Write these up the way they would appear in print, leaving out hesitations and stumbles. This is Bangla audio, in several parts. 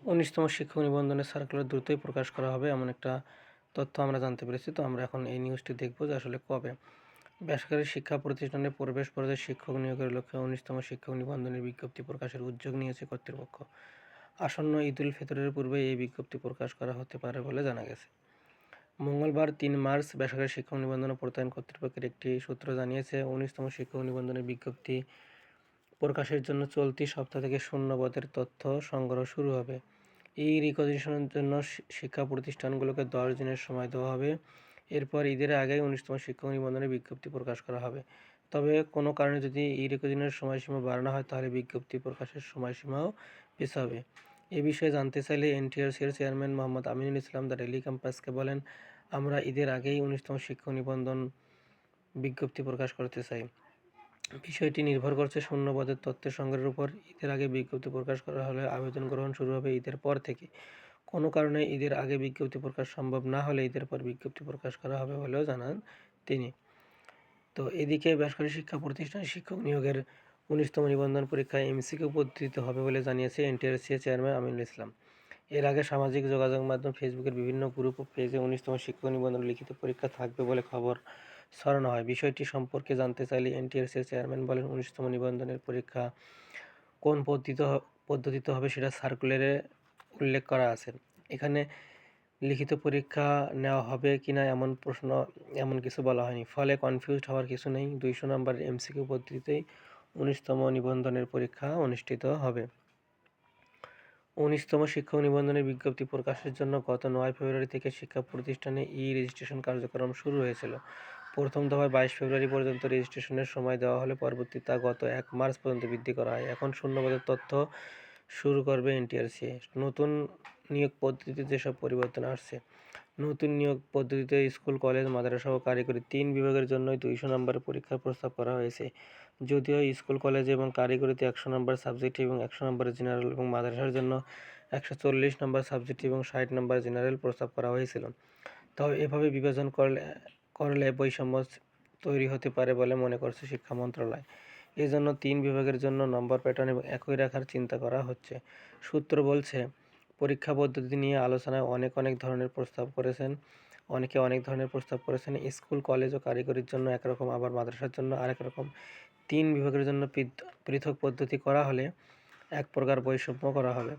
19তম শিক্ষক নিবন্ধনের সার্কুলার দ্রুতই প্রকাশ করা হবে এমন একটা তথ্য আমরা জানতে পেরেছি। তো আমরা এখন এই নিউজটি দেখব যে আসলে কবে বেসরকারি শিক্ষা প্রতিষ্ঠানে প্রবেশ পর্যায়ে শিক্ষক নিয়োগের লক্ষ্যে 19তম শিক্ষক নিবন্ধনের বিজ্ঞপ্তি প্রকাশের উদ্যোগ নিয়েছে কর্তৃপক্ষ। আসন্ন ঈদুল ফিতরের পূর্বে এই বিজ্ঞপ্তি প্রকাশ করা হতে পারে বলে জানা গেছে। মঙ্গলবার ৩ মার্চ বেসরকারি শিক্ষক নিবন্ধন ও প্রত্যয়ন কর্তৃপক্ষের একটি সূত্র জানিয়েছে, 19তম শিক্ষক নিবন্ধনের বিজ্ঞপ্তি প্রকাশের জন্য চলতি সপ্তাহ থেকে শূন্য পদের তথ্য সংগ্রহ শুরু হবে। এই রিকগনিশনের জন্য শিক্ষা প্রতিষ্ঠানগুলোকে 10 দিনের সময় দেওয়া হবে। এরপর ঈদের আগেই 19তম শিক্ষক নিবন্ধনের বিজ্ঞপ্তি প্রকাশ করা হবে। তবে কোনো কারণে যদি এই রিকগনিশনের সময়সীমা বাড়ানো হয় তাহলে বিজ্ঞপ্তি প্রকাশের সময়সীমাও পেছাবে। এ বিষয়ে জানতে চাইলে এনটিআরসির chairman Mohammad Aminul Islam the daily ক্যাম্পাসকে বলেন, আমরা ঈদের আগেই 19তম শিক্ষক নিবন্ধন বিজ্ঞপ্তি প্রকাশ করতে চাই। বিষয়টি নির্ভর করছে শূন্য পদের তথ্যের সংগ্রহের উপর। ঈদের আগে বিজ্ঞপ্তি প্রকাশ করা হলে আবেদন গ্রহণ শুরু হবে ঈদের পর থেকে। কোনো কারণে ঈদের আগে বিজ্ঞপ্তি প্রকাশ সম্ভব না হলে ঈদের পর বিজ্ঞপ্তি প্রকাশ করা হবে বলেও জানান তিনি। তো এদিকে বেসরকারি শিক্ষা প্রতিষ্ঠানে শিক্ষক নিয়োগের 19তম নিবন্ধন পরীক্ষায় এমসিকিউ পদ্ধতিতে হবে বলে জানিয়েছে এনটিআরসি চেয়ারম্যান আমিনুল ইসলাম। এর আগে সামাজিক যোগাযোগ মাধ্যম ফেসবুকের বিভিন্ন গ্রুপ ও পেজে 19তম শিক্ষক নিবন্ধন লিখিত পরীক্ষা থাকবে বলে খবর ছড়ানো হয়। বিষয়টি সম্পর্কে জানতে চাইলে এনটিআরসি চেয়ারম্যান বলেন, 19তম নিবন্ধনের পরীক্ষা কোন পদ্ধতিতে হবে সেটা সার্কুলারে উল্লেখ করা আছে। এখানে লিখিত পরীক্ষা নেওয়া হবে কিনা এমন কিছু বলা হয়নি। ফলে কনফিউজড হওয়ার কিছু নেই। 200 নম্বরের এমসিকিউ পদ্ধতিতেই 19তম নিবন্ধনের পরীক্ষা অনুষ্ঠিত হবে। 19তম শিক্ষক নিবন্ধনের বিজ্ঞপ্তি প্রকাশের জন্য গত 9 ফেব্রুয়ারি থেকে শিক্ষা প্রতিষ্ঠানে রেজিস্ট্রেশন কার্যক্রম শুরু হয়েছিল। প্রথম দফায় 22 ফেব্রুয়ারি পর্যন্ত রেজিস্ট্রেশনের সময় দেওয়া হলে পরবর্তীতে তা গত 1 মার্চ পর্যন্ত বৃদ্ধি করা হয়। এখন শূন্যপদের তথ্য শুরু করবে এনটিআরসি। নতুন নিয়োগ পদ্ধতিতে যেসব পরিবর্তন আসছে। নতুন নিয়োগ পদ্ধতিতে স্কুল, কলেজ, মাদ্রাসা ও কারিগরি 3 বিভাগের জন্যই 200 নম্বরের পরীক্ষার প্রস্তাব করা হয়েছে। যদিও স্কুল, কলেজ এবং কারিগরিতে 100 নম্বর সাবজেক্ট এবং 100 নম্বরের জেনারেল এবং মাদ্রাসার জন্য 140 নম্বর সাবজেক্ট এবং 60 নম্বর জেনারেল প্রস্তাব করা হয়েছিল। তবে এভাবে বিভাজন করলে বৈষম্য তৈরি হতে পারে বলে মনে করছে শিক্ষা মন্ত্রণালয়। এজন্য 3 বিভাগের জন্য নম্বর প্যাটার্ন একই রাখার চিন্তা করা হচ্ছে। সূত্র বলছে, পরীক্ষা পদ্ধতি নিয়ে আলোচনায় অনেক ধরনের প্রস্তাব করেছেন। অনেকে অনেক ধরনের প্রস্তাব করেছেন। স্কুল, কলেজ ও কারিগরির জন্য একরকম, আবার মাদ্রাসার জন্য আরেক রকম। 3 বিভাগের জন্য পৃথক পদ্ধতি করা হলে এক প্রকার বৈষম্য করা হবে।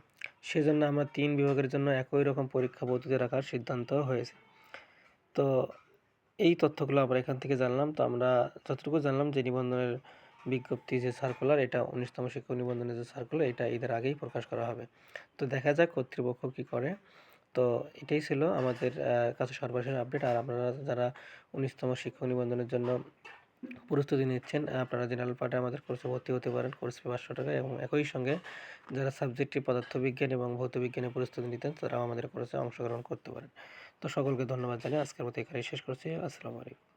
সেজন্য আমরা 3 বিভাগের জন্য একই রকম পরীক্ষা পদ্ধতি রাখার সিদ্ধান্ত হয়েছে। তো এই তথ্যগুলো আমরা এখান থেকে জানলাম। তো আমরা যতটুকু জানলাম যে নিবন্ধনের বিজ্ঞপ্তি যে সার্কুলার, এটা 19তম শিক্ষক নিবন্ধনের যে সার্কুলার, এটা ঈদের আগেই প্রকাশ করা হবে। তো দেখা যাক কর্তৃপক্ষ কী করে। তো এটাই ছিল আমাদের কাছে সর্বশেষ আপডেট। আর আপনারা যারা 19তম শিক্ষক নিবন্ধনের জন্য প্রস্তুতি নিচ্ছেন, আপনারা জেনারেল পার্টে আমাদের কোর্সে ভর্তি হতে পারেন। কোর্স ফি 500 টাকা এবং একই সঙ্গে যারা সাবজেক্টে পদার্থবিজ্ঞান এবং ভৌতবিজ্ঞানে প্রস্তুতি নিতেন তারাও আমাদের কোর্সে অংশগ্রহণ করতে পারেন। তো সকলকে ধন্যবাদ জানিয়ে আজকের মতো এখানেই শেষ করছি। আসসালামু আলাইকুম।